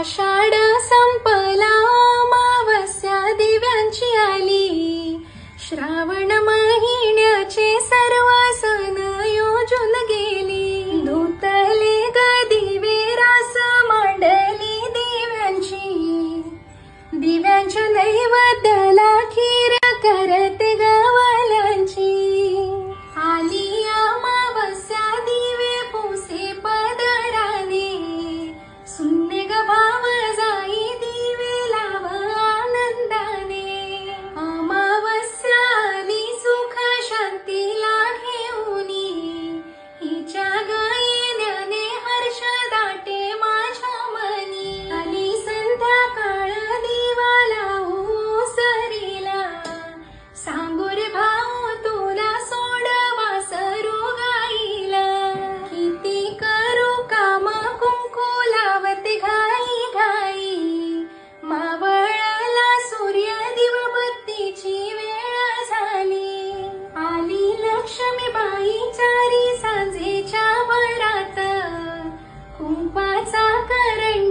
आषाढ संपला, अमावस्या दिव्यांची आली. श्रावण महिन्याचे सर्व सण योजून गेली. धुतले ग दिवे, रास मांडली दिव्यांची. दिव्यांच्या नैवेद्याला खीर करते गवाल्यांची. आली अमावस्या, दिवे पुसे पदराने. सुन्ने ग भाव जाई, दिवे लाव आनंदाने. अमावस्या आली, सुख शांतीला घेऊनी. हिच्या येण्याने हर्ष दाटे माझ्या मनी. आली संध्याकाळ, दिवा लावू सरीला. सांगू रे भाऊ तुला, सोडवा सरू गाईला. किती करू काम, कुंकू लावते घाई घाई. मावळला सूर्य, दिवबत्तीची वेळ झाली. आली लक्ष्मीबाई, चारी सांजेच्या वरात. कुंपाचा करंडा